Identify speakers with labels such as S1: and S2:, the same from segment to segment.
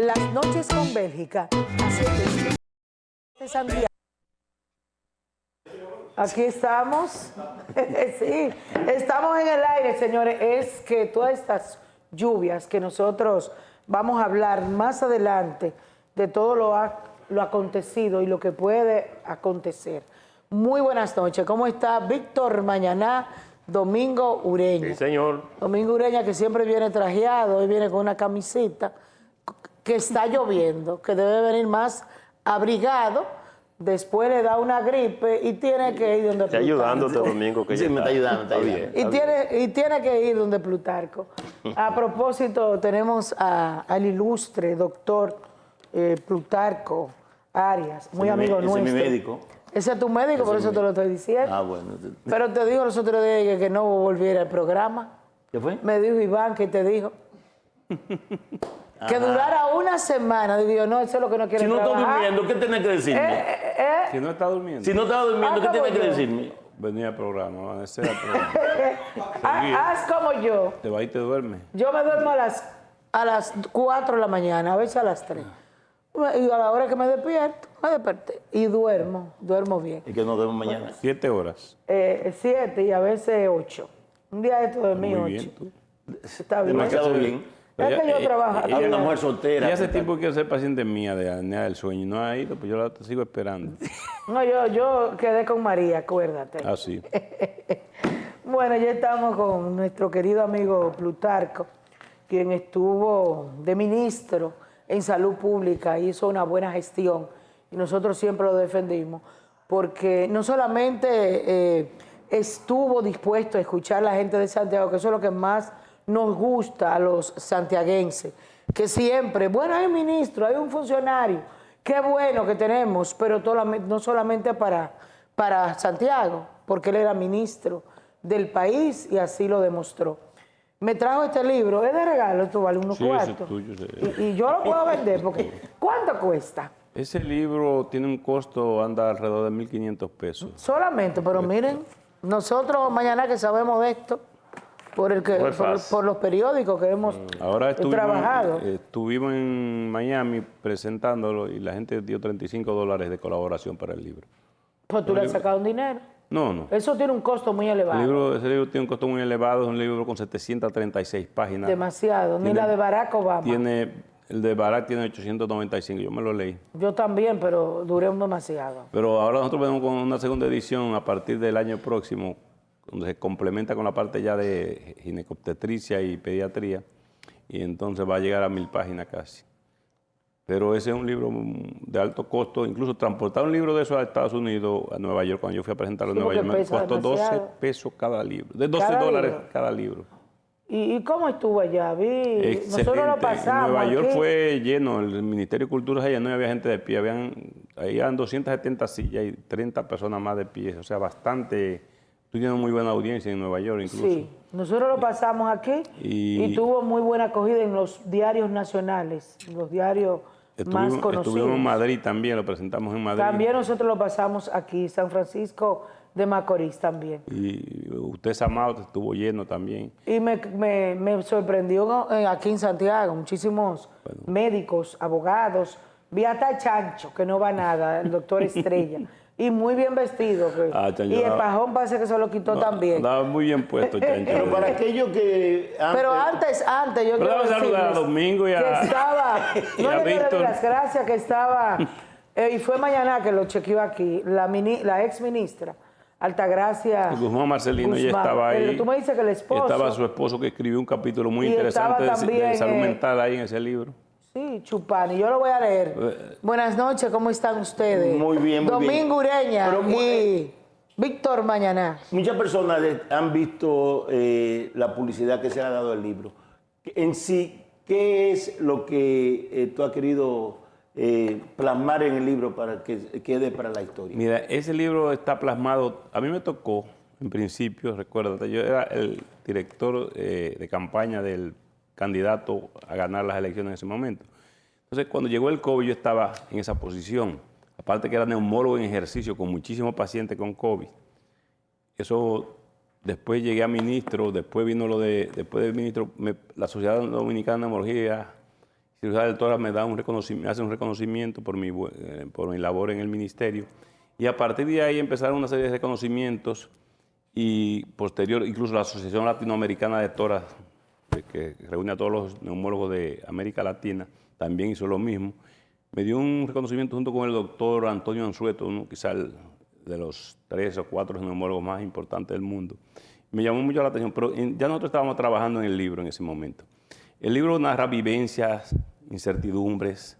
S1: Las noches con Bélgica. Así que, Santiago. Aquí estamos. Sí, estamos en el aire, señores. Es que todas estas lluvias que nosotros vamos a hablar más adelante de todo lo acontecido y lo que puede acontecer. Muy buenas noches. ¿Cómo está Víctor Mañaná, Domingo Ureña?
S2: Sí, señor.
S1: Domingo Ureña, que siempre viene trajeado, hoy viene con una camisita, que está lloviendo, que debe venir más abrigado, después le da una gripe y tiene que ir donde
S2: Está
S1: Plutarco.
S2: ayudándote, Domingo, que
S3: Sí,
S2: ya
S3: me está ayudando, está bien.
S1: Y tiene que ir donde Plutarco. A propósito, tenemos al ilustre doctor Plutarco Arias, muy amigo
S3: Ese
S1: nuestro.
S3: es mi médico.
S1: Ese es tu médico, por eso te lo estoy diciendo.
S3: Ah, bueno.
S1: Pero te dijo los otros días que no volviera al programa.
S3: ¿Qué fue?
S1: Me dijo Iván que te dijo que durara una semana. Digo yo, no, eso es lo que no quiere
S3: Si no está
S1: trabajar.
S3: durmiendo, ¿qué tiene que decirme?
S4: Si no está durmiendo,
S3: Si no estaba durmiendo, ¿qué
S1: Ah,
S3: tiene que
S1: ¿cómo yo?
S3: decirme?
S4: venía al programa, ese era el programa.
S1: Haz como yo.
S4: Te vas y te duermes.
S1: Yo me duermo a las 4 de la mañana, a veces a las 3. Y a la hora que me despierto, me desperté. Y duermo bien.
S3: Y que nos vemos mañana.
S4: 7 horas.
S1: 7 y a veces 8. Un día esto de mí 8.
S4: Muy bien, tú.
S1: Está bien.
S3: Demasiado bien.
S1: Es que yo trabajo.
S3: Hay una mujer soltera.
S4: Y hace tiempo quiero ser paciente mía de apnea del sueño. No ha ido, pues yo la sigo esperando.
S1: No, yo quedé con María, acuérdate.
S4: Así.
S1: Bueno, ya estamos con nuestro querido amigo Plutarco, quien estuvo de ministro en Salud Pública, hizo una buena gestión y nosotros siempre lo defendimos, porque no solamente estuvo dispuesto a escuchar a la gente de Santiago, que eso es lo que más nos gusta a los santiaguenses, que siempre, bueno, hay un ministro, hay un funcionario, qué bueno que tenemos, pero no solamente para Santiago, porque él era ministro del país y así lo demostró. Me trajo este libro, es de regalo, esto vale unos
S4: Sí, ese
S1: cuartos.
S4: es tuyo, sí.
S1: Y yo lo puedo vender, porque ¿cuánto cuesta?
S4: Ese libro tiene un costo, anda alrededor de 1.500 pesos.
S1: Solamente, pero miren, nosotros mañana que sabemos de esto, por los periódicos que hemos
S4: Ahora
S1: trabajado.
S4: estuvimos en Miami presentándolo y la gente dio $35 de colaboración para el libro.
S1: Pues tú le has sacado un dinero.
S4: No.
S1: Eso tiene un costo muy elevado.
S4: Ese libro tiene un costo muy elevado, es un libro con 736 páginas.
S1: Demasiado. Ni la de Barack Obama.
S4: El de Barack tiene 895, yo me lo leí.
S1: Yo también, pero duré demasiado.
S4: Pero ahora nosotros venimos con una segunda edición a partir del año próximo, donde se complementa con la parte ya de ginecobstetricia y pediatría, y entonces va a llegar a 1.000 páginas casi. Pero ese es un libro de alto costo, incluso transportar un libro de esos a Estados Unidos, a Nueva York, cuando yo fui a presentarlo en Nueva York, me costó
S1: demasiado.
S4: 12 pesos cada libro, de 12
S1: ¿Cada
S4: dólares
S1: libro?
S4: cada libro.
S1: ¿Y cómo estuvo allá?
S4: Excelente.
S1: Nosotros lo pasamos.
S4: En Nueva York
S1: aquí.
S4: fue lleno, el Ministerio de Cultura allá no había gente de pie, habían 270 sillas y 30 personas más de pie, o sea, bastante, tuvieron muy buena audiencia en Nueva York incluso.
S1: Sí, nosotros lo pasamos aquí y tuvo muy buena acogida en los diarios nacionales, los diarios más conocidos.
S4: Estuvimos en Madrid también, lo presentamos en Madrid.
S1: También nosotros lo pasamos aquí, San Francisco de Macorís también.
S4: Y usted, Samado, estuvo lleno también.
S1: Y me sorprendió aquí en Santiago, muchísimos médicos, abogados, vi hasta Chancho, que no va nada, el doctor Estrella, y muy bien vestido.
S4: Chancho,
S1: y el pajón parece que se lo quitó también.
S4: Andaba muy bien puesto, Chancho.
S3: Pero para aquellos que...
S1: Pero antes yo quiero
S4: déjame saludar a
S1: decirles
S4: Domingo y a...
S1: que estaba,
S4: y
S1: no
S4: a
S1: le quiero
S4: Víctor.
S1: dar las gracias, que estaba, y fue mañana que lo chequeó aquí, la ex ministra, Altagracia
S4: Guzmán Marcelino, ella
S1: Guzmán.
S4: estaba ahí.
S1: Tú me dices que el esposo...
S4: Estaba su esposo que escribió un capítulo muy
S1: Y
S4: interesante
S1: estaba también,
S4: de salud mental ahí en ese libro.
S1: Sí, Chupani, yo lo voy a leer. Buenas noches, ¿cómo están ustedes?
S3: Muy bien, muy bien.
S1: Domingo Ureña
S3: Pero,
S1: y Víctor Mañaná.
S3: Muchas personas han visto la publicidad que se le ha dado al libro. En sí, ¿qué es lo que tú has querido plasmar en el libro para que quede para la historia?
S4: Mira, ese libro está plasmado, a mí me tocó, en principio, recuérdate, yo era el director de campaña del candidato a ganar las elecciones en ese momento. Entonces, cuando llegó el COVID, yo estaba en esa posición. Aparte que era neumólogo en ejercicio con muchísimos pacientes con COVID. Eso, después llegué a ministro, después vino después de ministro, la Sociedad Dominicana de Neumología cirugía del tórax me da un reconocimiento, hace un reconocimiento por mi labor en el ministerio. Y a partir de ahí empezaron una serie de reconocimientos y posterior, incluso la Asociación Latinoamericana de Tórax, que reúne a todos los neumólogos de América Latina, también hizo lo mismo. Me dio un reconocimiento junto con el doctor Antonio Anzueto, quizá de los 3 o 4 neumólogos más importantes del mundo. Me llamó mucho la atención, pero ya nosotros estábamos trabajando en el libro en ese momento. El libro narra vivencias, incertidumbres,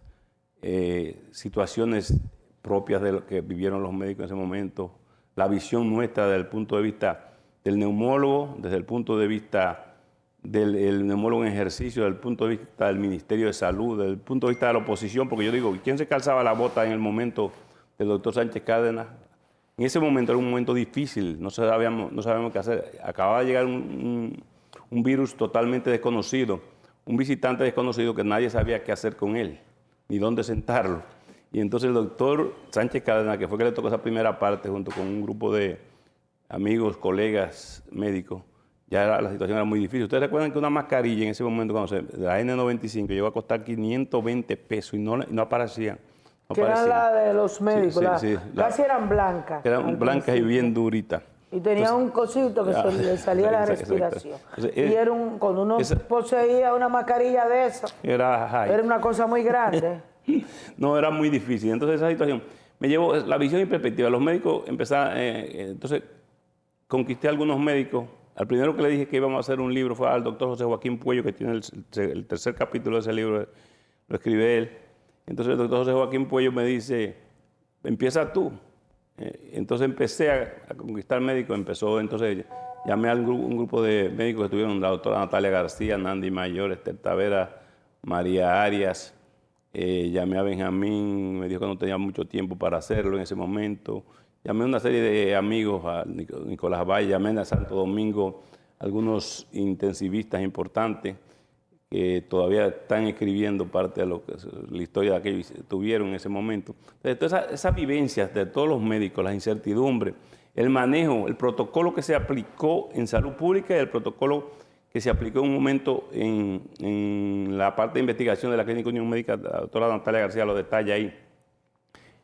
S4: situaciones propias de lo que vivieron los médicos en ese momento, la visión nuestra desde el punto de vista del neumólogo, desde el punto de vista del neumólogo en ejercicio, desde el punto de vista del Ministerio de Salud, desde el punto de vista de la oposición, porque yo digo, ¿quién se calzaba la bota en el momento del doctor Sánchez Cárdenas? En ese momento era un momento difícil, no sabíamos qué hacer. Acababa de llegar un virus totalmente desconocido, un visitante desconocido que nadie sabía qué hacer con él, ni dónde sentarlo. Y entonces el doctor Sánchez Cárdenas, que fue que le tocó esa primera parte junto con un grupo de amigos, colegas médicos, la situación era muy difícil. Ustedes recuerdan que una mascarilla en ese momento, la N95, llegó a costar 520 pesos y no aparecían.
S1: Que eran la de los médicos, casi eran blancas.
S4: Eran blancas y bien duritas.
S1: Y tenía un cosito que le salía la respiración. Entonces, y era cuando uno poseía una mascarilla de eso, era una cosa muy grande.
S4: No, era muy difícil. Entonces esa situación me llevó la visión y perspectiva. Los médicos empezaron, entonces conquisté a algunos médicos. Al primero que le dije que íbamos a hacer un libro fue al doctor José Joaquín Puello, que tiene el tercer capítulo de ese libro, lo escribe él. Entonces el doctor José Joaquín Puello me dice, empieza tú. Entonces empecé a conquistar médicos, entonces llamé a un grupo de médicos que estuvieron, la doctora Natalia García, Nandi Mayor, Esther Tavera, María Arias, llamé a Benjamín, me dijo que no tenía mucho tiempo para hacerlo en ese momento, llamé a una serie de amigos, a Nicolás Valle, llamé a Santo Domingo, algunos intensivistas importantes, que todavía están escribiendo parte de la historia que ellos tuvieron en ese momento. Entonces, esas vivencias de todos los médicos, las incertidumbres, el manejo, el protocolo que se aplicó en salud pública y el protocolo que se aplicó en un momento en la parte de investigación de la Clínica Unión Médica, la doctora Natalia García lo detalla ahí.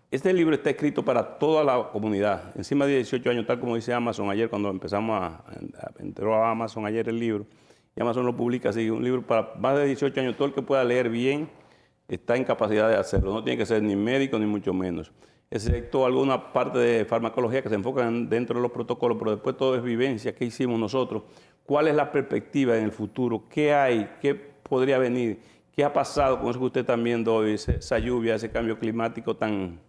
S4: Este libro está escrito para toda la comunidad, encima de 18 años, tal como dice Amazon ayer, cuando entró a Amazon ayer el libro, y Amazon lo publica así, un libro para más de 18 años, todo el que pueda leer bien está en capacidad de hacerlo, no tiene que ser ni médico ni mucho menos, excepto alguna parte de farmacología que se enfocan dentro de los protocolos, pero después todo es vivencia, qué hicimos nosotros, cuál es la perspectiva en el futuro, qué hay, qué podría venir, qué ha pasado con eso que usted está viendo hoy, esa lluvia, ese cambio climático tan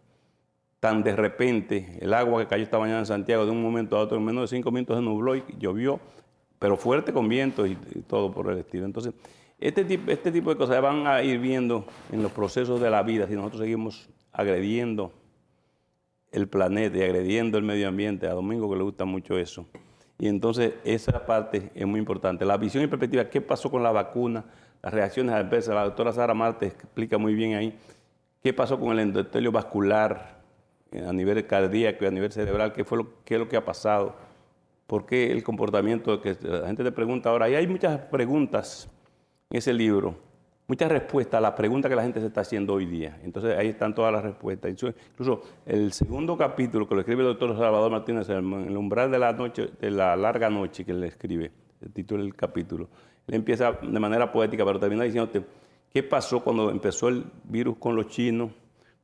S4: de repente, el agua que cayó esta mañana en Santiago de un momento a otro, en menos de 5 minutos se nubló y llovió, pero fuerte con viento y todo por el estilo. Entonces, este tipo de cosas van a ir viendo en los procesos de la vida si nosotros seguimos agrediendo el planeta y agrediendo el medio ambiente. A Domingo que le gusta mucho eso. Y entonces esa parte es muy importante. La visión y perspectiva, qué pasó con la vacuna, las reacciones adversas. La doctora Sara Marte explica muy bien ahí qué pasó con el endotelio vascular a nivel cardíaco y a nivel cerebral, qué es lo que ha pasado. ¿Por qué el comportamiento que la gente te pregunta ahora? Y hay muchas preguntas en ese libro, muchas respuestas a las preguntas que la gente se está haciendo hoy día. Entonces ahí están todas las respuestas. Incluso el segundo capítulo que lo escribe el doctor Salvador Martínez, El umbral de la noche, de la larga noche que él escribe, el título del capítulo. Él empieza de manera poética, pero termina diciéndote qué pasó cuando empezó el virus con los chinos,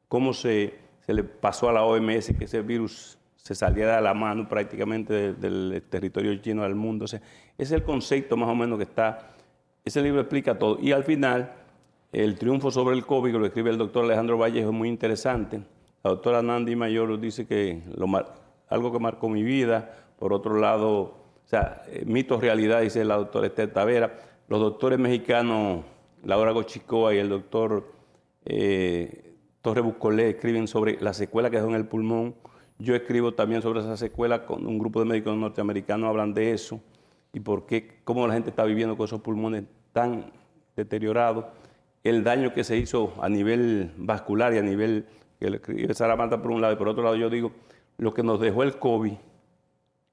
S4: cómo se le pasó a la OMS que ese virus se saliera de la mano prácticamente del territorio chino al mundo. O sea, ese es el concepto más o menos que está. Ese libro explica todo. Y al final, el triunfo sobre el COVID, que lo escribe el doctor Alejandro Vallejo, es muy interesante. La doctora Nandi Mayor dice que algo que marcó mi vida. Por otro lado, o sea, mitos, realidad, dice la doctora Esther Tavera. Los doctores mexicanos, Laura Gochicoa y el doctor Torre Buscolé, escriben sobre la secuela que dejó en el pulmón. Yo escribo también sobre esa secuela, con un grupo de médicos norteamericanos hablan de eso y cómo la gente está viviendo con esos pulmones tan deteriorados, el daño que se hizo a nivel vascular y a nivel, que le escribe Sara Marta por un lado, y por otro lado yo digo, lo que nos dejó el COVID,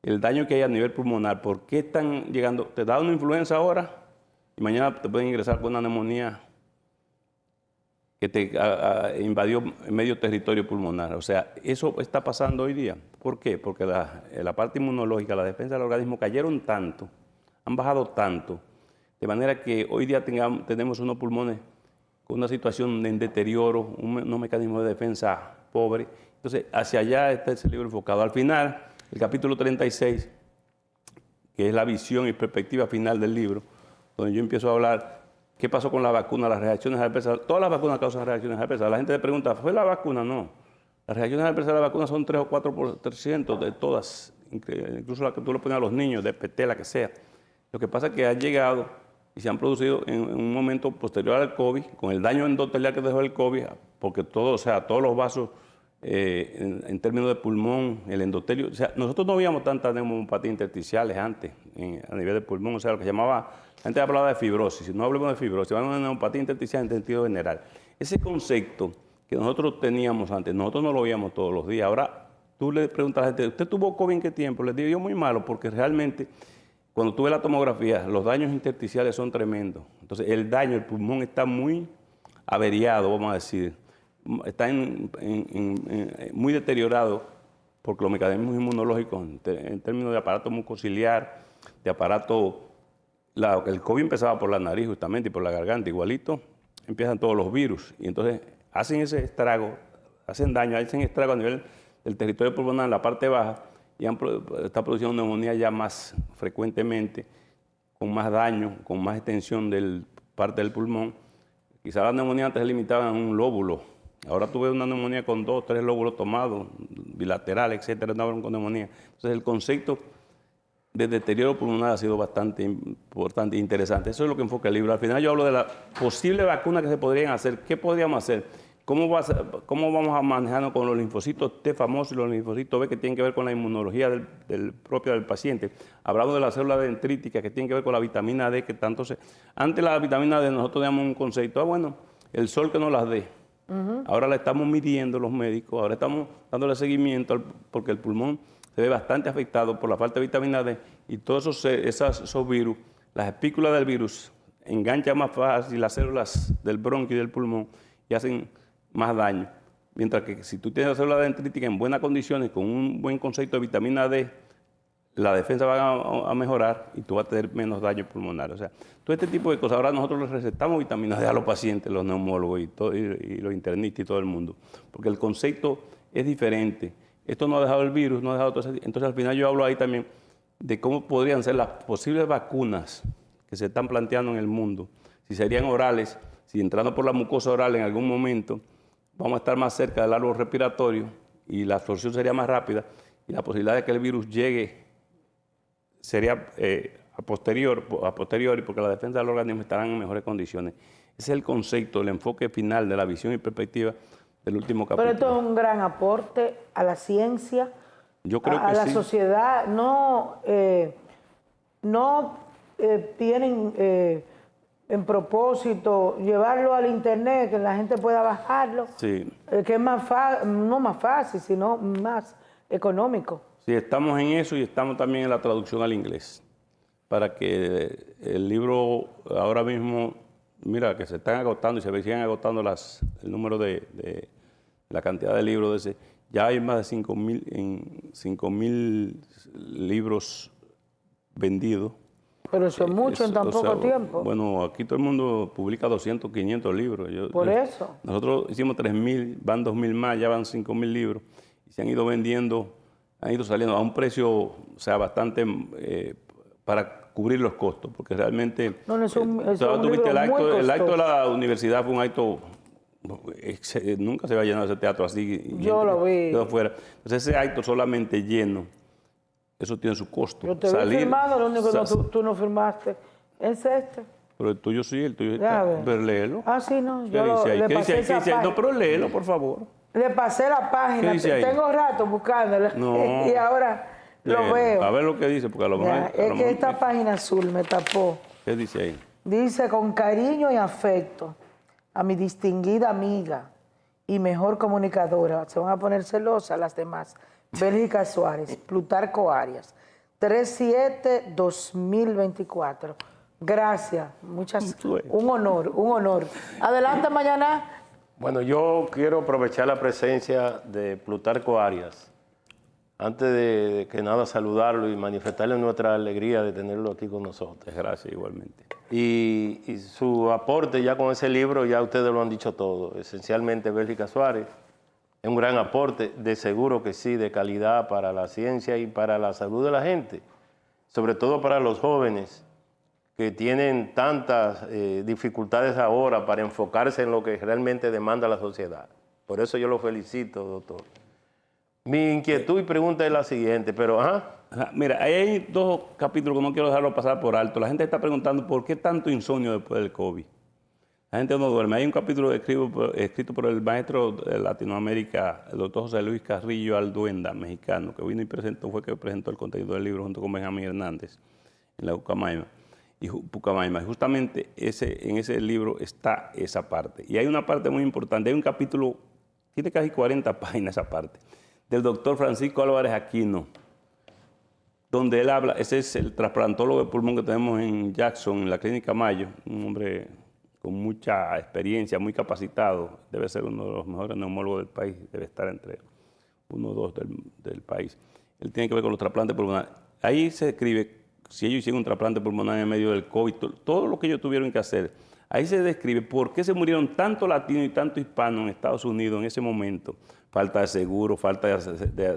S4: el daño que hay a nivel pulmonar, ¿por qué están llegando? Te da una influenza ahora y mañana te pueden ingresar con una neumonía que te invadió medio territorio pulmonar. O sea, eso está pasando hoy día. ¿Por qué? Porque la parte inmunológica, la defensa del organismo cayeron tanto, han bajado tanto, de manera que hoy día tenemos unos pulmones con una situación de deterioro, unos mecanismos de defensa pobres. Entonces, hacia allá está ese libro enfocado. Al final, el capítulo 36, que es la visión y perspectiva final del libro, donde yo empiezo a hablar qué pasó con la vacuna, las reacciones adversas. Todas las vacunas causan reacciones adversas. La gente le pregunta, ¿fue la vacuna? No. Las reacciones adversas de la vacuna son 3 o 4% de todas, incluso la que tú le pones a los niños, de PT, la que sea. Lo que pasa es que han llegado y se han producido en un momento posterior al COVID, con el daño endotelial que dejó el COVID, porque todos los vasos, en términos de pulmón, el endotelio, o sea, nosotros no veíamos tantas neumopatías intersticiales antes, a nivel de pulmón, o sea, lo que llamaba, la gente hablaba de fibrosis, no hablemos de fibrosis, hablamos de neumopatía intersticial en sentido general. Ese concepto que nosotros teníamos antes, nosotros no lo veíamos todos los días. Ahora, tú le preguntas a la gente, ¿usted tuvo COVID en qué tiempo? Les digo yo, muy malo, porque realmente, cuando tú ves la tomografía, los daños intersticiales son tremendos. Entonces, el pulmón está muy averiado, vamos a decir, está muy deteriorado porque los mecanismos inmunológicos, en términos de aparato mucociliar, de aparato, el COVID empezaba por la nariz justamente y por la garganta, igualito, empiezan todos los virus y entonces hacen ese estrago, hacen estrago a nivel del territorio pulmonar en la parte baja y está produciendo neumonía ya más frecuentemente, con más daño, con más extensión de parte del pulmón. Quizás la neumonía antes se limitaba a un lóbulo. Ahora tú ves una neumonía con 2 o 3 lóbulos tomados, bilateral, etcétera, una bronconeumonía. Entonces el concepto de deterioro pulmonar ha sido bastante importante e interesante. Eso es lo que enfoca el libro. Al final yo hablo de la posible vacuna que se podrían hacer. ¿Qué podríamos hacer? ¿Cómo vamos a manejarnos con los linfocitos T famosos y los linfocitos B que tienen que ver con la inmunología propia del paciente? Hablamos de las células dendríticas que tienen que ver con la vitamina D, que tanto se... Antes la vitamina D nosotros teníamos un concepto, bueno, el sol que nos las dé. Ahora la estamos midiendo los médicos, ahora estamos dándole seguimiento porque el pulmón se ve bastante afectado por la falta de vitamina D y todos esos virus, las espículas del virus enganchan más fácil las células del bronquio y del pulmón y hacen más daño. Mientras que si tú tienes la célula dendrítica en buenas condiciones, con un buen concepto de vitamina D, la defensa va a mejorar y tú vas a tener menos daño pulmonar. O sea, todo este tipo de cosas. Ahora nosotros les recetamos vitamina D a los pacientes, los neumólogos y los internistas y todo el mundo, porque el concepto es diferente. Esto no ha dejado el virus, no ha dejado todo eso. Entonces al final yo hablo ahí también de cómo podrían ser las posibles vacunas que se están planteando en el mundo, si serían orales, si entrando por la mucosa oral en algún momento vamos a estar más cerca del árbol respiratorio y la absorción sería más rápida y la posibilidad de que el virus llegue sería a posteriori porque la defensa del organismo estará en mejores condiciones. Ese es el concepto, el enfoque final de la visión y perspectiva del último capítulo.
S1: Pero esto es un gran aporte a la ciencia,
S4: yo creo
S1: a
S4: que
S1: la
S4: sí.
S1: sociedad. No tienen en propósito llevarlo al internet, que la gente pueda bajarlo,
S4: Sí.
S1: Que es no más fácil, sino más económico.
S4: Sí, estamos en eso y estamos también en la traducción al inglés, para que el libro ahora mismo, mira, que se están agotando y se siguen agotando el número de la cantidad de libros. Ya hay más de 5.000 libros vendidos.
S1: Pero eso es mucho en tan poco tiempo.
S4: Bueno, aquí todo el mundo publica 200, 500 libros.
S1: Por eso.
S4: Nosotros hicimos 3.000, van 2.000 más, ya van 5.000 libros. Y se han ido vendiendo, han ido saliendo a un precio, o sea, bastante para cubrir los costos, porque realmente...
S1: No, es un libro muy
S4: el acto de
S1: costoso.
S4: la universidad fue un acto... Nunca se va a llenar ese teatro así.
S1: Yo lo vi.
S4: Afuera. Entonces ese acto solamente lleno, eso tiene su costo.
S1: Yo te vi firmado, lo único que tú no firmaste es este.
S4: Pero el tuyo sí, el tuyo
S1: Ya
S4: está.
S1: ves.
S4: Pero léelo.
S1: Ah, sí, no.
S4: ¿Qué
S1: Yo
S4: dice ahí?
S1: le
S4: ¿Qué
S1: pasé
S4: dice ahí?
S1: esa página.
S4: No, pero léelo, por favor.
S1: Le pasé la página.
S4: ¿Qué dice ahí?
S1: Tengo rato buscándola.
S4: No.
S1: Y ahora lo
S4: Léelo.
S1: veo.
S4: A ver lo que dice, porque a lo mejor...
S1: Ya,
S4: a
S1: es
S4: lo
S1: que
S4: mejor-
S1: esta página azul me tapó.
S4: ¿Qué dice ahí?
S1: Dice, con cariño y afecto, a mi distinguida amiga y mejor comunicadora, se van a poner celosas las demás, Bélgica Suárez, Plutarco Arias, 3/7/2024. Gracias, un honor. Adelante mañana.
S2: Bueno, yo quiero aprovechar la presencia de Plutarco Arias. Antes de que nada, saludarlo y manifestarle nuestra alegría de tenerlo aquí con nosotros.
S4: Gracias, igualmente.
S2: Y su aporte ya con ese libro, ya ustedes lo han dicho todo. Esencialmente, Bélgica Suárez es un gran aporte, de seguro que sí, de calidad para la ciencia y para la salud de la gente. Sobre todo para los jóvenes que tienen tantas dificultades ahora para enfocarse en lo que realmente demanda la sociedad. Por eso yo lo felicito, doctor. Mi inquietud y pregunta es la siguiente, pero
S4: Mira, ahí hay dos capítulos que no quiero dejarlo pasar por alto. La gente está preguntando por qué tanto insomnio después del COVID. La gente no duerme. Hay un capítulo escrito por el maestro de Latinoamérica, el doctor José Luis Carrillo Alduenda, mexicano, que vino y fue que presentó el contenido del libro junto con Benjamín Hernández en la Pucamaima. Y justamente en ese libro está esa parte. Y hay una parte muy importante. Hay un capítulo, tiene casi 40 páginas esa parte, del doctor Francisco Álvarez Aquino, donde él habla, ese es el trasplantólogo de pulmón que tenemos en Jackson, en la Clínica Mayo, un hombre con mucha experiencia, muy capacitado, debe ser uno de los mejores neumólogos del país, debe estar entre uno o dos del país. Él tiene que ver con los trasplantes pulmonares. Ahí se describe, si ellos hicieron un trasplante pulmonar en medio del COVID, todo lo que ellos tuvieron que hacer. Ahí se describe por qué se murieron tanto latinos y tanto hispanos en Estados Unidos en ese momento. Falta de seguro, falta de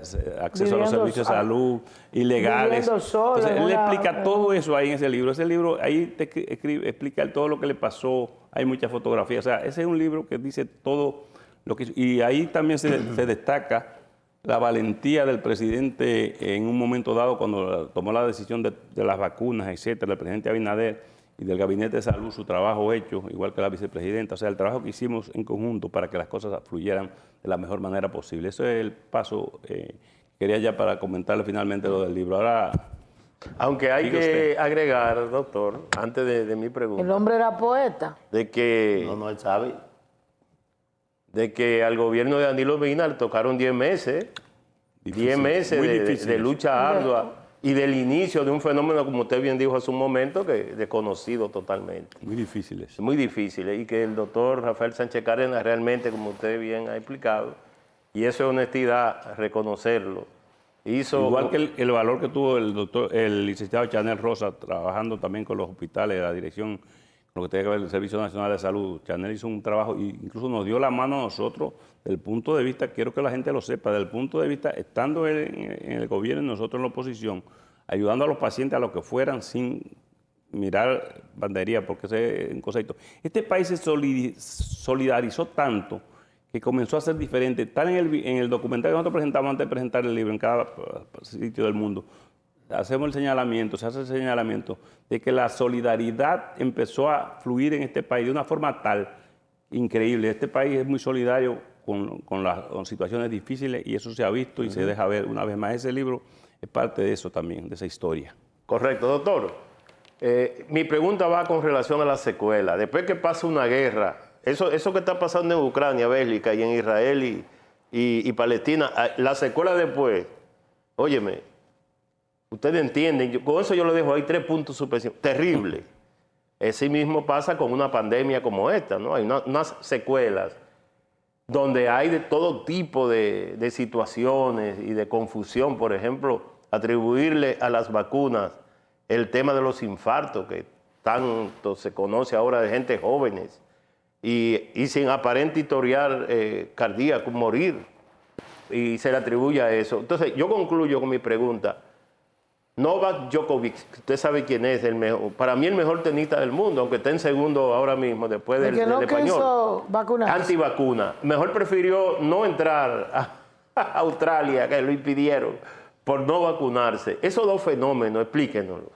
S4: acceso a los servicios de salud, ilegales. Entonces, él explica todo eso ahí en ese libro. Ese libro, ahí explica todo lo que le pasó. Hay muchas fotografías. O sea, ese es un libro que dice todo lo que... Y ahí también se destaca la valentía del presidente en un momento dado cuando tomó la decisión de las vacunas, etcétera, el presidente Abinader y del Gabinete de Salud, su trabajo hecho, igual que la vicepresidenta, o sea, el trabajo que hicimos en conjunto para que las cosas fluyeran de la mejor manera posible. Eso es el paso que quería ya para comentarle finalmente lo del libro. Ahora,
S2: aunque hay que agregar, doctor, antes de mi pregunta.
S1: El hombre era poeta.
S2: De que...
S3: No, él sabe.
S2: De que al gobierno de Danilo Medina le tocaron 10 meses.
S4: Difícil,
S2: 10 meses de lucha ardua. Y del inicio de un fenómeno, como usted bien dijo hace un momento, que desconocido totalmente.
S4: muy difíciles.
S2: Muy difícil, y que el doctor Rafael Sánchez Cárdenas realmente, como usted bien ha explicado, y eso es honestidad, reconocerlo.
S4: Igual que el valor que tuvo el licenciado Chanel Rosa, trabajando también con los hospitales, la dirección, con lo que tiene que ver el Servicio Nacional de Salud. Chanel hizo un trabajo e incluso nos dio la mano a nosotros, del punto de vista, quiero que la gente lo sepa, del punto de vista, estando en el gobierno y nosotros en la oposición, ayudando a los pacientes a lo que fueran sin mirar bandería, porque ese es un concepto. Este país se solidarizó tanto que comenzó a ser diferente. Está en el documental que nosotros presentamos antes de presentar el libro en cada sitio del mundo. Hacemos el señalamiento, se hace el señalamiento de que la solidaridad empezó a fluir en este país de una forma tal, increíble. Este país es muy solidario con situaciones difíciles y eso se ha visto y se deja ver una vez más. Ese libro es parte de eso también, de esa historia.
S2: Correcto, doctor. Mi pregunta va con relación a la secuela. Después que pasa una guerra, eso que está pasando en Ucrania, Bélgica, y en Israel y Palestina, la secuela después, óyeme, ustedes entienden, con eso yo lo dejo ahí 3 puntos suspensivos, terrible. Así mismo pasa con una pandemia como esta, ¿no? Hay unas secuelas donde hay de todo tipo de situaciones y de confusión. Por ejemplo, atribuirle a las vacunas el tema de los infartos, que tanto se conoce ahora de gente jóvenes, y sin aparente historial cardíaco, morir, y se le atribuye a eso. Entonces, yo concluyo con mi pregunta. Novak Djokovic, usted sabe quién es, el mejor, para mí el mejor tenista del mundo, aunque está en segundo ahora mismo, después del español.
S1: Quiso vacunarse.
S2: Antivacuna. Mejor prefirió no entrar a Australia, que lo impidieron, por no vacunarse. Esos dos fenómenos, explíquenoslo.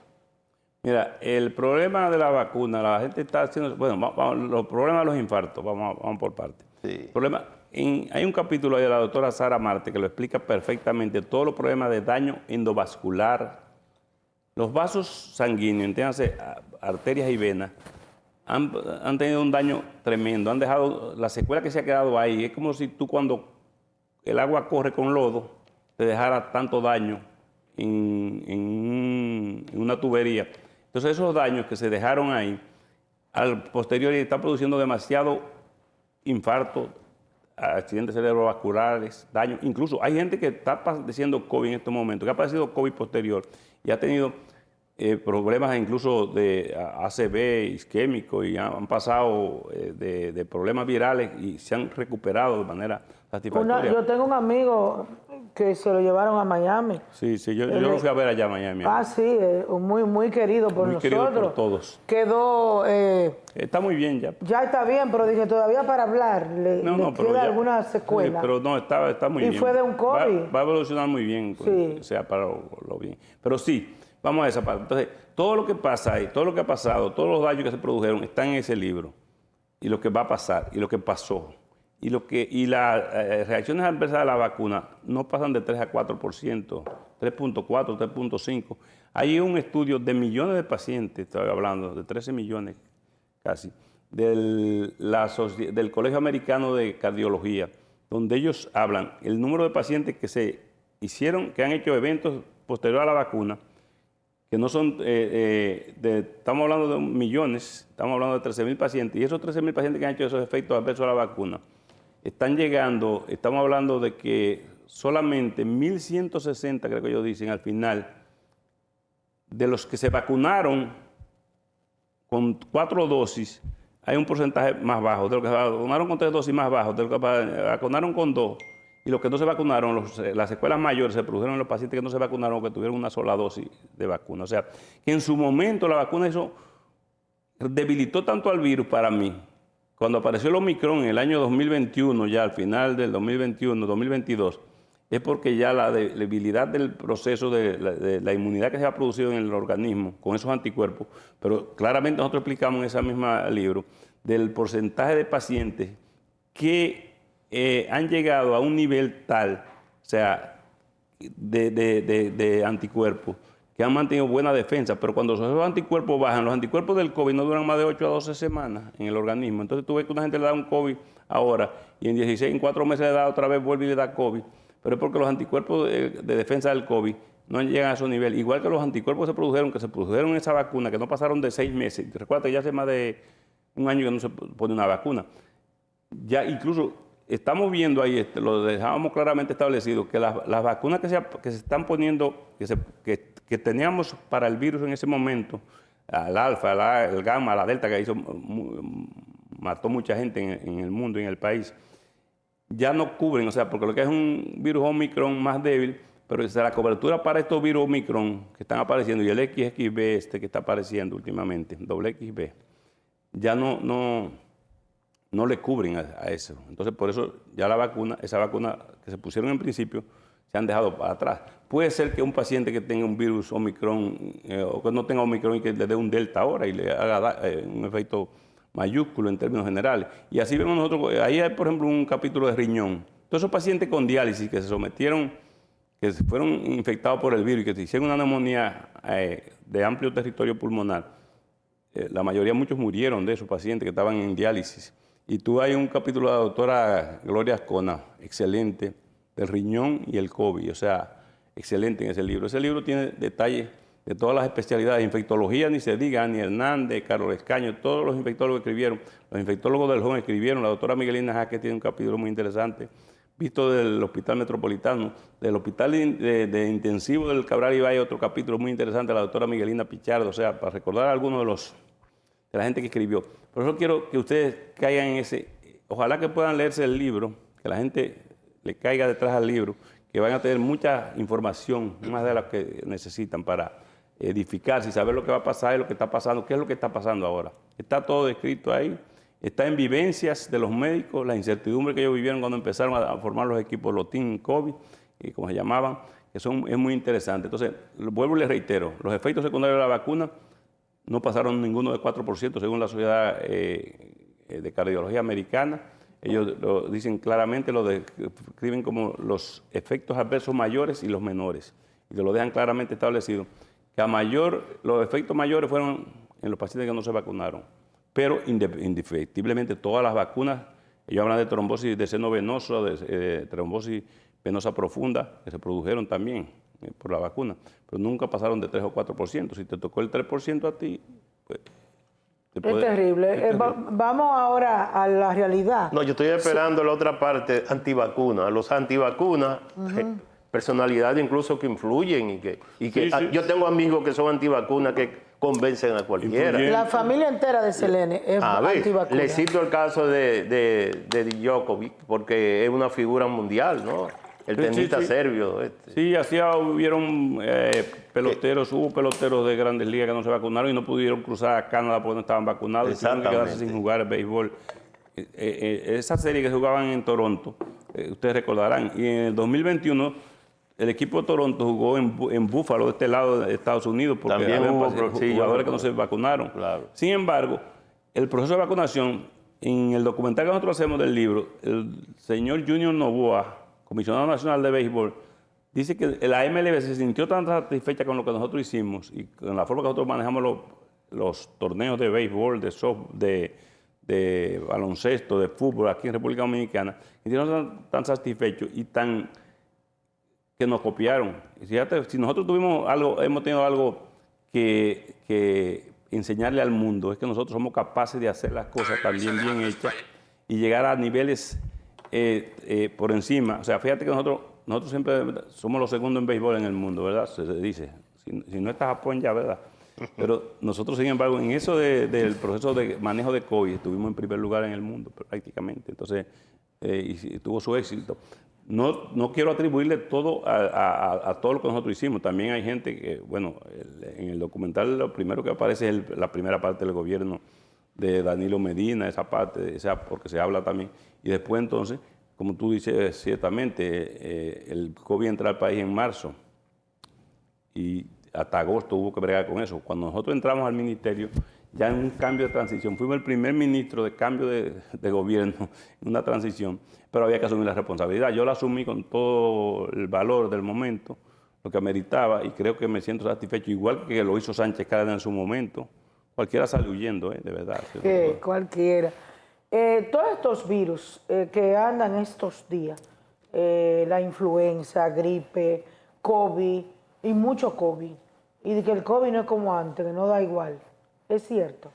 S4: Mira, el problema de la vacuna, la gente está haciendo... Bueno, los problemas de los infartos, vamos por partes.
S2: Sí.
S4: Hay un capítulo ahí de la doctora Sara Marte que lo explica perfectamente, todos los problemas de daño endovascular. Los vasos sanguíneos, entiéndase, arterias y venas, han tenido un daño tremendo, han dejado, la secuela que se ha quedado ahí, es como si tú cuando el agua corre con lodo, te dejara tanto daño en una tubería. Entonces esos daños que se dejaron ahí, al posterior están produciendo demasiado infarto, accidentes cerebrovasculares, daños. Incluso hay gente que está padeciendo COVID en estos momentos, que ha padecido COVID posterior y ha tenido problemas incluso de ACV isquémico y han pasado de problemas virales y se han recuperado de manera satisfactoria.
S1: Yo tengo un amigo que se lo llevaron a Miami.
S4: Sí, yo lo fui a ver allá a Miami.
S1: Sí, muy querido por
S4: Muy
S1: nosotros.
S4: querido por todos.
S1: Quedó...
S4: Está muy bien ya.
S1: ya está bien, pero dije, todavía para hablar, le queda alguna secuela.
S4: Sí, pero no, está muy bien.
S1: Y fue de un COVID.
S4: Va a evolucionar muy bien,
S1: Sí.
S4: o sea, para lo bien. Pero sí, vamos a esa parte. Entonces, todo lo que pasa ahí, todo lo que ha pasado, todos los daños que se produjeron están en ese libro. Y lo que va a pasar, y lo que pasó. Y las reacciones adversas a la vacuna no pasan de 3 a 4%, 3.4, 3.5. Hay un estudio de millones de pacientes, estoy hablando, de 13 millones casi, del Colegio Americano de Cardiología, donde ellos hablan el número de pacientes que han hecho eventos posteriores a la vacuna, que no son, estamos hablando de millones, estamos hablando de 13.000 pacientes, y esos 13.000 pacientes que han hecho esos efectos adversos a la vacuna, están llegando, estamos hablando de que solamente 1.160, creo que ellos dicen, al final, de los que se vacunaron con 4 dosis, hay un porcentaje más bajo, de los que se vacunaron con 3 dosis más bajo, de los que se vacunaron con 2, y los que no se vacunaron, las secuelas mayores se produjeron en los pacientes que no se vacunaron o que tuvieron una sola dosis de vacuna. O sea, que en su momento la vacuna debilitó tanto al virus para mí. Cuando apareció el Omicron en el año 2021, ya al final del 2021, 2022, es porque ya la debilidad del proceso de la inmunidad que se ha producido en el organismo con esos anticuerpos, pero claramente nosotros explicamos en ese mismo libro del porcentaje de pacientes que han llegado a un nivel tal, o sea, de anticuerpos, que han mantenido buena defensa, pero cuando esos anticuerpos bajan, los anticuerpos del COVID no duran más de 8 a 12 semanas en el organismo. Entonces tú ves que una gente le da un COVID ahora y en 4 meses le da otra vez, vuelve y le da COVID, pero es porque los anticuerpos de defensa del COVID no llegan a esos niveles. Igual que los anticuerpos que se produjeron en esa vacuna, que no pasaron de 6 meses. Recuerda que ya hace más de un año que no se pone una vacuna. Ya incluso estamos viendo ahí, lo dejábamos claramente establecido, que las vacunas que se están poniendo, que teníamos para el virus en ese momento, al alfa, el gamma, la delta, que mató mucha gente en el mundo y en el país, ya no cubren, o sea, porque lo que es un virus Omicron más débil, pero la cobertura para estos virus Omicron que están apareciendo y el XXB que está apareciendo últimamente, doble XB, ya no le cubren a eso. Entonces, por eso ya esa vacuna que se pusieron en principio, se han dejado para atrás. Puede ser que un paciente que tenga un virus Omicron o que no tenga Omicron y que le dé un Delta ahora y le haga un efecto mayúsculo en términos generales. Y así vemos nosotros, ahí hay por ejemplo un capítulo de riñón. Todos esos pacientes con diálisis que se sometieron, que fueron infectados por el virus y que se hicieron una neumonía de amplio territorio pulmonar, la mayoría, muchos murieron de esos pacientes que estaban en diálisis. Y tú hay un capítulo de la doctora Gloria Ascona, excelente, del riñón y el COVID, o sea, excelente en ese libro. Ese libro tiene detalles de todas las especialidades, infectología ni se diga, Ani Hernández, Carlos Escaño, todos los infectólogos escribieron, los infectólogos del JON escribieron, la doctora Miguelina Jaque tiene un capítulo muy interesante, visto del Hospital Metropolitano, del Hospital de Intensivo del Cabral Ibáez, otro capítulo muy interesante, la doctora Miguelina Pichardo, o sea, para recordar a algunos de la gente que escribió. Por eso quiero que ustedes caigan en ese, ojalá que puedan leerse el libro, que la gente le caiga detrás al libro, que van a tener mucha información, más de la que necesitan para edificarse y saber lo que va a pasar y lo que está pasando, qué es lo que está pasando ahora. Está todo descrito ahí, está en vivencias de los médicos, la incertidumbre que ellos vivieron cuando empezaron a formar los equipos, los Team COVID, como se llamaban, que es muy interesante. Entonces, vuelvo y les reitero, los efectos secundarios de la vacuna no pasaron ninguno de 4%, según la Sociedad de Cardiología Americana. Ellos lo dicen claramente, lo describen como los efectos adversos mayores y los menores. Y lo dejan claramente establecido, que los efectos mayores fueron en los pacientes que no se vacunaron. Pero indefectiblemente todas las vacunas, ellos hablan de trombosis de seno venoso, de trombosis venosa profunda, que se produjeron también por la vacuna, pero nunca pasaron de 3 o 4%. Si te tocó el 3% a ti, pues
S1: Es terrible. Vamos ahora a la realidad.
S2: No, yo estoy esperando la otra parte, antivacuna. Los antivacunas, personalidades incluso que influyen y que yo tengo amigos que son antivacunas que convencen a cualquiera.
S1: La familia entera de Selene es antivacuna.
S2: Le cito el caso de Djokovic, porque es una figura mundial, ¿no? El tenista serbio.
S4: Sí, así hubieron peloteros, hubo peloteros de grandes ligas que no se vacunaron y no pudieron cruzar a Canadá porque no estaban vacunados. Y tuvieron que quedarse sin jugar el béisbol. Esa serie que jugaban en Toronto, ustedes recordarán, y en el 2021 el equipo de Toronto jugó en Búfalo, de este lado de Estados Unidos, porque
S2: también hubo
S4: jugadores que no se vacunaron.
S2: Claro.
S4: Sin embargo, el proceso de vacunación, en el documental que nosotros hacemos del libro, el señor Junior Novoa, comisionado nacional de béisbol, dice que la MLB se sintió tan satisfecha con lo que nosotros hicimos y con la forma que nosotros manejamos los torneos de béisbol, de baloncesto, de fútbol aquí en República Dominicana, y tan satisfechos y tan que nos copiaron. Y fíjate, si nosotros hemos tenido algo que enseñarle al mundo, es que nosotros somos capaces de hacer las cosas también bien hechas y llegar a niveles por encima. O sea, fíjate que nosotros siempre somos los segundos en béisbol en el mundo, ¿verdad? Se dice. Si no está Japón ya, ¿verdad? Pero nosotros, sin embargo, en eso del proceso de manejo de COVID, estuvimos en primer lugar en el mundo prácticamente. Entonces, y tuvo su éxito. No quiero atribuirle todo a todo lo que nosotros hicimos. También hay gente que, bueno, en el documental lo primero que aparece es la primera parte del gobierno de Danilo Medina, esa parte, porque se habla también. Y después entonces, como tú dices ciertamente, el COVID entra al país en marzo y hasta agosto hubo que bregar con eso. Cuando nosotros entramos al ministerio, ya en un cambio de transición, fuimos el primer ministro de cambio de gobierno, en una transición, pero había que asumir la responsabilidad. Yo la asumí con todo el valor del momento, lo que ameritaba, y creo que me siento satisfecho, igual que lo hizo Sánchez Cárdenas en su momento. Cualquiera sale huyendo, de verdad.
S1: Cualquiera. Todos estos virus que andan estos días, la influenza, gripe, COVID y mucho COVID, y que el COVID no es como antes, que no da igual. ¿Es cierto?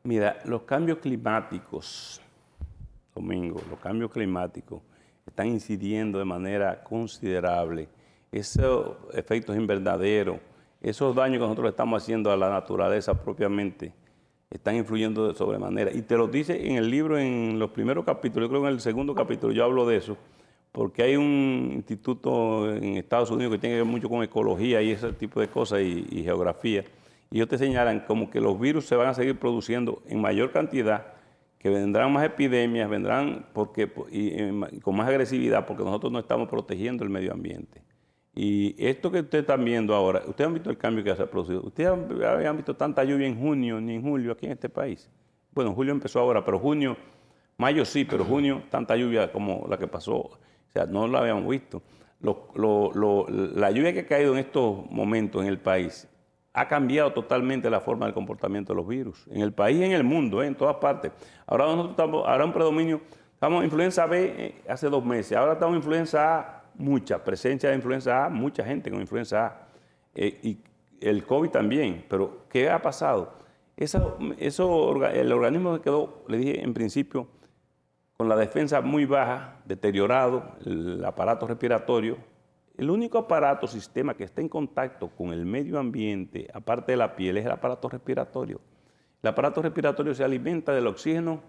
S4: Mira, los cambios climáticos, Domingo, los cambios climáticos están incidiendo de manera considerable. Esos efectos invernaderos, esos daños que nosotros estamos haciendo a la naturaleza propiamente, están influyendo de sobremanera. Y te lo dice en el libro, en los primeros capítulos, yo creo que en el segundo capítulo yo hablo de eso, porque hay un instituto en Estados Unidos que tiene que ver mucho con ecología y ese tipo de cosas y geografía. Y ellos te señalan como que los virus se van a seguir produciendo en mayor cantidad, que vendrán más epidemias, vendrán con más agresividad, porque nosotros no estamos protegiendo el medio ambiente. Y esto que ustedes están viendo ahora, ustedes han visto el cambio que se ha producido. Ustedes habían visto tanta lluvia en junio ni en julio aquí en este país. Bueno, julio empezó ahora, pero mayo sí, pero junio tanta lluvia como la que pasó, o sea, no la habíamos visto. La lluvia que ha caído en estos momentos en el país ha cambiado totalmente la forma del comportamiento de los virus. En el país y en el mundo, en todas partes. Ahora nosotros ahora un predominio, estamos en influenza B hace 2 meses, ahora estamos en influenza A, mucha presencia de influenza A, mucha gente con influenza A. Y el COVID también. Pero, ¿qué ha pasado? El organismo se quedó, le dije en principio, con la defensa muy baja, deteriorado, el aparato respiratorio. El único aparato, sistema que está en contacto con el medio ambiente, aparte de la piel, es el aparato respiratorio. El aparato respiratorio se alimenta del oxígeno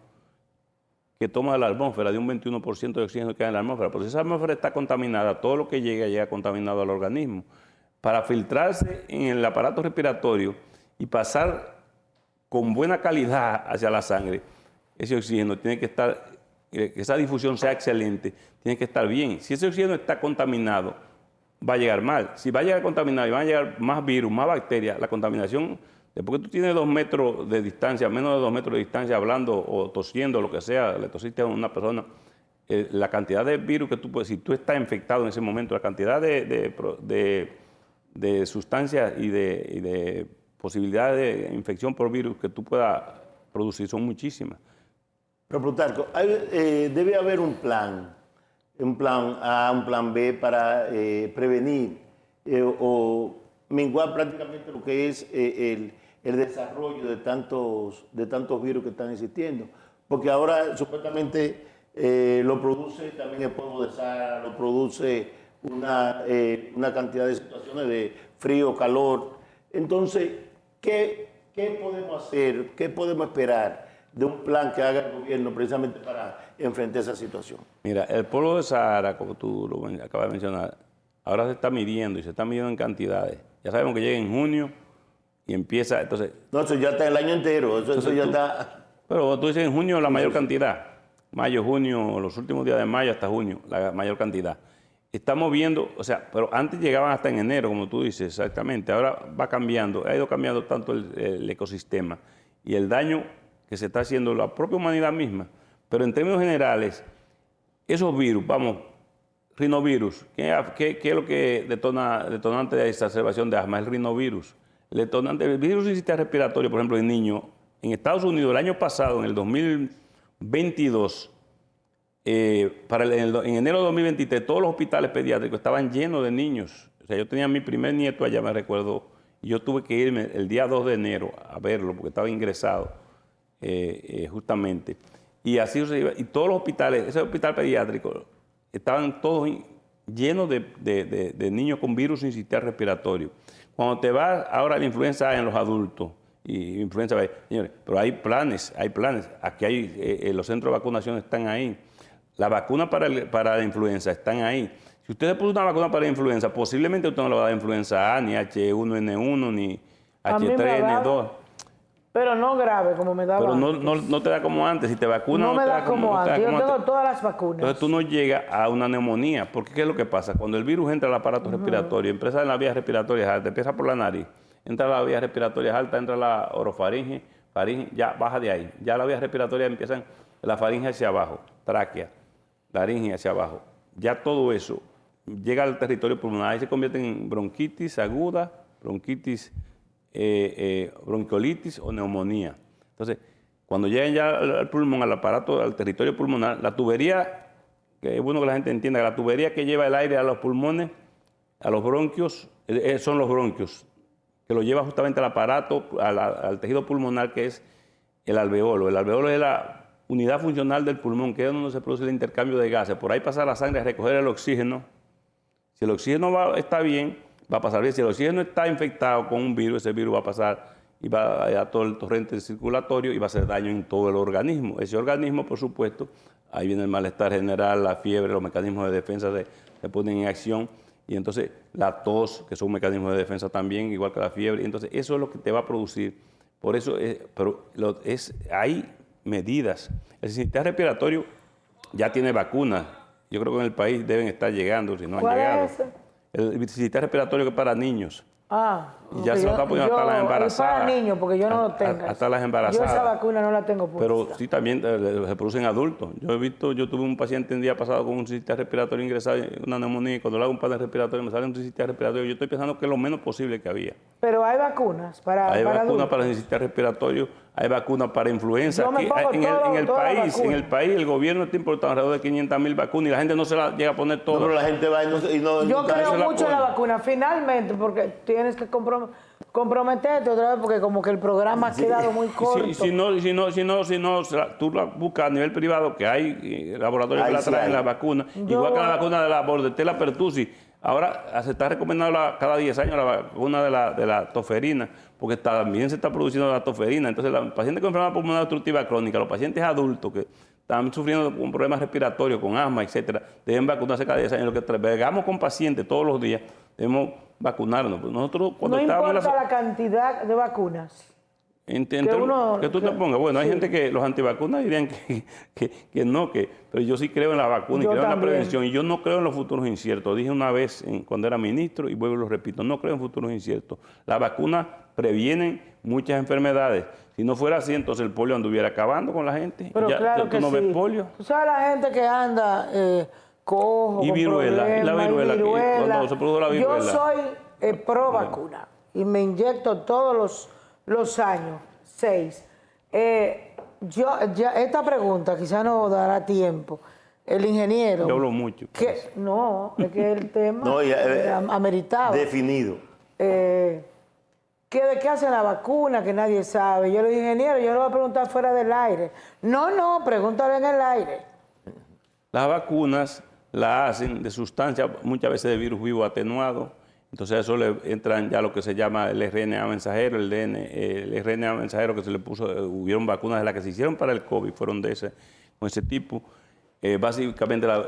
S4: que toma de la atmósfera, de un 21% de oxígeno que hay en la atmósfera. Pero si esa atmósfera está contaminada, todo lo que llega contaminado al organismo. Para filtrarse en el aparato respiratorio y pasar con buena calidad hacia la sangre, ese oxígeno tiene que estar, que esa difusión sea excelente, tiene que estar bien. Si ese oxígeno está contaminado, va a llegar mal. Si va a llegar contaminado y van a llegar más virus, más bacterias, la contaminación, después que tú tienes 2 metros de distancia, menos de 2 metros de distancia, hablando o tosiendo, lo que sea, le tosiste a una persona, la cantidad de virus que tú puedes, si tú estás infectado en ese momento, la cantidad de sustancias y de posibilidades de infección por virus que tú puedas producir son muchísimas.
S3: Pero Plutarco, debe haber un plan A, un plan B para prevenir o menguar prácticamente lo que es el desarrollo de tantos virus que están existiendo. Porque ahora supuestamente lo produce también el polvo de Sahara, lo produce una cantidad de situaciones de frío, calor. Entonces, ¿qué podemos hacer? ¿Qué podemos esperar de un plan que haga el gobierno precisamente para enfrentar esa situación?
S4: Mira, el polvo de Sahara, como tú lo acabas de mencionar, ahora se está midiendo y se está midiendo en cantidades. Ya sabemos que llega en junio y empieza, entonces...
S3: No, eso ya está el año entero, eso ya está...
S4: Pero tú dices en junio la mayor cantidad, mayo, junio, los últimos días de mayo hasta junio, la mayor cantidad. Estamos viendo, o sea, pero antes llegaban hasta en enero, como tú dices, exactamente. Ahora va cambiando, ha ido cambiando tanto el ecosistema y el daño que se está haciendo la propia humanidad misma. Pero en términos generales, esos virus, vamos, rinovirus, ¿qué es lo que detonante de exacerbación de asma? El rinovirus. El virus del sistema respiratorio, por ejemplo, en niños, en Estados Unidos el año pasado, en el 2022, en enero de 2023, todos los hospitales pediátricos estaban llenos de niños. O sea, yo tenía a mi primer nieto allá, me recuerdo, y yo tuve que irme el día 2 de enero a verlo porque estaba ingresado justamente. Y así se iba. Y todos los hospitales, ese hospital pediátrico, estaban todos llenos de niños con virus sin sistema respiratorio. Cuando te vas ahora a la influenza A en los adultos, y influenza B, señores, pero hay planes. Aquí hay, los centros de vacunación están ahí. La vacuna para la influenza están ahí. Si usted se puso una vacuna para la influenza, posiblemente usted no le va a dar influenza A, ni H1N1, ni H3N2.
S1: Pero no grave como me daba
S4: Pero
S1: antes.
S4: no te da como antes. Si te vacunas,
S1: no me da como antes. Yo tengo todas las vacunas.
S4: Entonces tú no llegas a una neumonía. Porque ¿qué es lo que pasa? Cuando el virus entra al aparato respiratorio, empieza en las vías respiratorias altas, empieza por la nariz, entra a las vías respiratorias altas, entra a la orofaringe, faringe, ya baja de ahí. Ya las vías respiratorias empiezan de la faringe hacia abajo, tráquea, laringe hacia abajo. Ya todo eso llega al territorio pulmonar. Ahí se convierte en bronquitis aguda, bronquitis bronquiolitis o neumonía. Entonces, cuando llegan ya al pulmón, al aparato, al territorio pulmonar, la tubería, que es bueno que la gente entienda, que la tubería que lleva el aire a los pulmones, a los bronquios, son los bronquios, que lo lleva justamente al aparato, al tejido pulmonar, que es el alveolo. El alveolo es la unidad funcional del pulmón, que es donde se produce el intercambio de gases. Por ahí pasa la sangre a recoger el oxígeno. Si el oxígeno está bien, va a pasar bien. Si el oxígeno está infectado con un virus, ese virus va a pasar y va a todo el torrente circulatorio y va a hacer daño en todo el organismo. Ese organismo, por supuesto, ahí viene el malestar general, la fiebre, los mecanismos de defensa se ponen en acción. Y entonces la tos, que son mecanismos de defensa también, igual que la fiebre. Entonces eso es lo que te va a producir. Por eso hay medidas. El sistema respiratorio ya tiene vacunas. Yo creo que en el país deben estar llegando, si no han llegado.
S1: ¿Cuál es ese?
S4: El sistema respiratorio que es para niños.
S1: Y
S4: ya se lo está poniendo hasta las embarazadas.
S1: Para niños, porque yo no lo tengo.
S4: Hasta las embarazadas.
S1: Yo esa vacuna no la tengo puesta.
S4: Pero sí también se producen adultos. Yo tuve un paciente el día pasado con un sistema respiratorio ingresado en una neumonía y cuando le hago un par de respiratorio me sale un sistema respiratorio. Yo estoy pensando que es lo menos posible que había.
S1: Pero hay vacunas para
S4: Hay vacunas
S1: adultos.
S4: para el sistema respiratorio, hay vacunas para influenza.
S1: Yo me
S4: Aquí,
S1: pongo
S4: en el
S1: toda
S4: país el gobierno está importando alrededor de 500,000 vacunas y la gente no se las llega a poner
S3: No,
S4: todas.
S3: pero la gente va y no
S1: Yo creo
S4: se la
S1: mucho en la
S4: pone.
S1: vacuna, finalmente, porque tienes que comprometerte otra vez, porque como que el programa ha quedado muy corto.
S4: Si no, tú la buscas a nivel privado, que hay laboratorios que la traen la vacuna, igual que la vacuna de la Bordetella pertussis. Ahora se está recomendando cada 10 años la vacuna de la toferina, porque también se está produciendo la toferina. Entonces, los pacientes con enfermedad pulmonar obstructiva crónica, los pacientes adultos que están sufriendo con problemas respiratorios, con asma, etcétera, deben vacunarse cada 10 años. Lo que trabajamos con pacientes todos los días, debemos vacunarnos. Nosotros, cuando
S1: No
S4: estábamos
S1: importa la cantidad de vacunas.
S4: que tú te pongas. Bueno, hay gente que los antivacunas dirían que no, pero yo sí creo en la vacuna y creo en la prevención. Y yo no creo en los futuros inciertos. Dije una vez cuando era ministro y vuelvo y lo repito, no creo en futuros inciertos. Las vacunas previenen muchas enfermedades. Si no fuera así, entonces el polio anduviera acabando con la gente.
S1: Pero
S4: ya,
S1: claro
S4: ¿tú
S1: que
S4: no
S1: sí.
S4: ves polio?
S1: Tú sabes la gente que anda cojo,
S4: Y
S1: con
S4: viruela, y la
S1: problemas,
S4: viruela, cuando se produjo la viruela.
S1: Yo soy pro vacuna y me inyecto todos los años, 6. Esta pregunta quizá no dará tiempo. El ingeniero...
S4: Yo hablo mucho.
S1: No, es que el tema
S3: No,
S1: ameritaba.
S3: definido.
S1: que de qué hacen la vacuna, que nadie sabe. Yo le dije, ingeniero, yo le voy a preguntar fuera del aire. No, pregúntale en el aire.
S4: Las vacunas las hacen de sustancias, muchas veces de virus vivo atenuado. Entonces a eso le entran ya lo que se llama el RNA mensajero, el RNA mensajero que se le puso, hubieron vacunas de las que se hicieron para el COVID, fueron de ese tipo. Básicamente las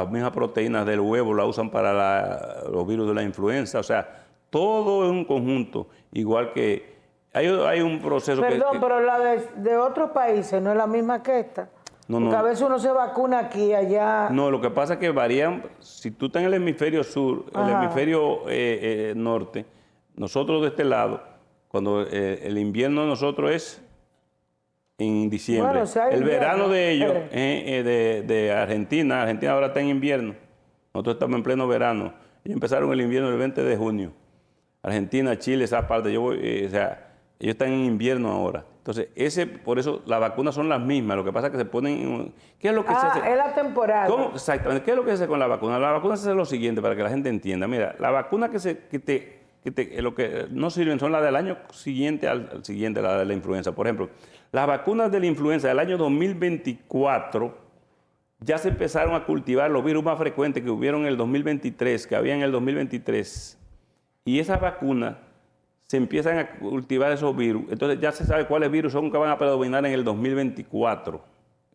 S4: mismas proteínas del huevo la usan para los virus de la influenza, o sea, todo es un conjunto, igual que hay un proceso
S1: Perdón, pero la de otros países no es la misma que esta.
S4: No,
S1: porque a veces uno se vacuna aquí, allá.
S4: No, lo que pasa es que varían, si tú estás en el hemisferio sur, el hemisferio norte, nosotros de este lado, cuando el invierno de nosotros es en diciembre.
S1: Bueno, o sea,
S4: el verano de ellos,
S1: Argentina
S4: de Argentina ahora está en invierno. Nosotros estamos en pleno verano. Ellos empezaron el invierno el 20 de junio. Argentina, Chile, esa parte. Ellos están en invierno ahora. Entonces, por eso las vacunas son las mismas. Lo que pasa es que se ponen... ¿Qué es lo que se hace?
S1: Es la temporada.
S4: ¿Cómo? Exactamente. ¿Qué es lo que se hace con la vacuna? La vacuna se hace lo siguiente para que la gente entienda. Mira, la vacuna lo que no sirven son las del año siguiente al siguiente, la de la influenza. Por ejemplo, las vacunas de la influenza del año 2024 ya se empezaron a cultivar los virus más frecuentes que hubieron en el 2023, que había en el 2023. Y esas vacunas se empiezan a cultivar esos virus. Entonces ya se sabe cuáles virus son que van a predominar en el 2024.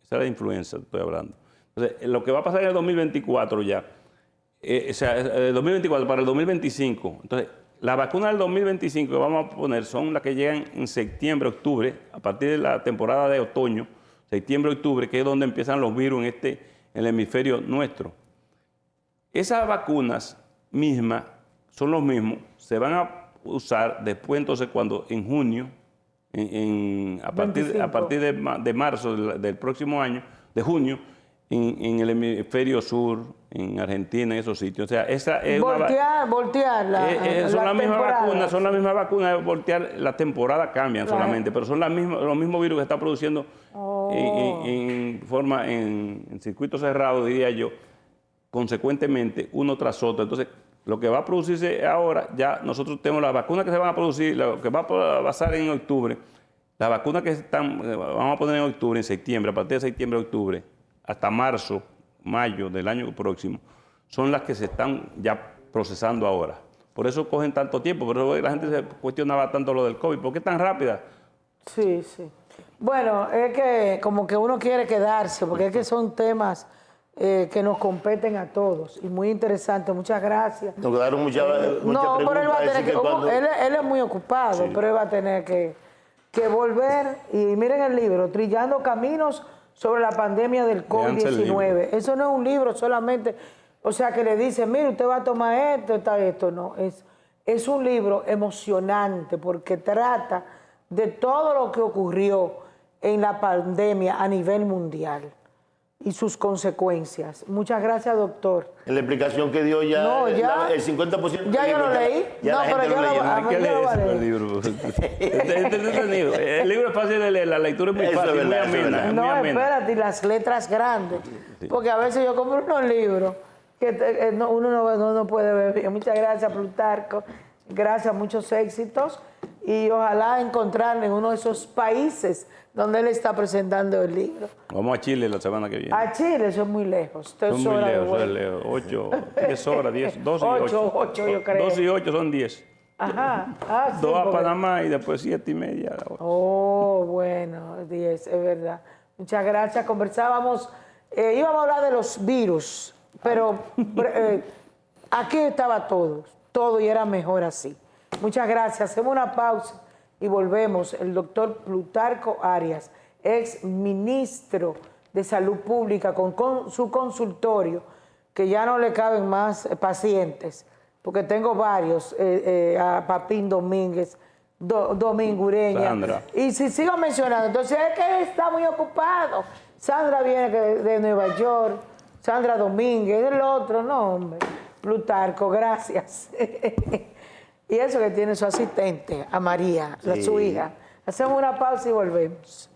S4: Esa es la influenza, estoy hablando. Entonces, lo que va a pasar en el 2024 ya, el 2024 para el 2025. Entonces, las vacunas del 2025 que vamos a poner son las que llegan en septiembre, octubre, a partir de la temporada de otoño, septiembre, octubre, que es donde empiezan los virus en el hemisferio nuestro. Esas vacunas mismas son los mismos, se van a usar después entonces cuando en junio, a partir de marzo del próximo año, de junio, en el hemisferio sur, en Argentina, en esos sitios. O sea, esa es
S1: voltear
S4: son las mismas vacunas, voltear, la temporada cambian solamente, pero son los mismos virus que está produciendo en circuito cerrado, diría yo, consecuentemente, uno tras otro. Entonces, lo que va a producirse ahora, ya nosotros tenemos las vacunas que se van a producir, lo que va a pasar en octubre, las vacunas que vamos a poner en octubre, en septiembre, a partir de septiembre, octubre, hasta marzo, mayo del año próximo, son las que se están ya procesando ahora. Por eso cogen tanto tiempo, por eso la gente se cuestionaba tanto lo del COVID. ¿Por qué tan rápida?
S1: Sí. Bueno, es que como que uno quiere quedarse, porque es que son temas que nos competen a todos y muy interesante. Muchas gracias.
S3: Nos quedaron muchas preguntas.
S1: Pero él va a tener él es muy ocupado, pero él va a tener que volver. Y miren el libro, Trillando Caminos sobre la pandemia del COVID-19. Eso no es un libro solamente, o sea, que le dice, mire, usted va a tomar esto, no. Es un libro emocionante porque trata de todo lo que ocurrió en la pandemia a nivel mundial y sus consecuencias. Muchas gracias, doctor.
S3: En la explicación que dio ya, el 50%.
S1: Ya yo lo leí.
S4: Hay que leer el libro. Es entretenido. El libro es fácil de leer, la lectura es muy fácil, muy amena.
S1: No, espérate, y las letras grandes. Porque a veces yo compro unos libros que uno no puede ver bien. Muchas gracias, Plutarco. Gracias, muchos éxitos. Y ojalá encontrarle en uno de esos países donde él está presentando el libro.
S4: Vamos a Chile la semana que viene.
S1: A Chile, eso es muy lejos.
S4: Son muy lejos, 8, 10 horas, 10, 2 y 8.
S1: 8 yo creo.
S4: 2 y 8 son 10.
S1: Ajá.
S4: 2 a Panamá y después 7:30.
S1: Oh, bueno, 10, es verdad. Muchas gracias. Conversábamos, íbamos a hablar de los virus, pero aquí estaba todo y era mejor así. Muchas gracias. Hacemos una pausa y volvemos. El doctor Plutarco Arias, ex ministro de Salud Pública, con su consultorio, que ya no le caben más pacientes, porque tengo varios, a Papín Domínguez, Domingo Ureña.
S4: Sandra.
S1: Y si sigo mencionando, entonces es que está muy ocupado. Sandra viene de Nueva York, Sandra Domínguez, el otro, no, hombre. Plutarco, gracias. Y eso que tiene su asistente, a María, su hija. Hacemos una pausa y volvemos.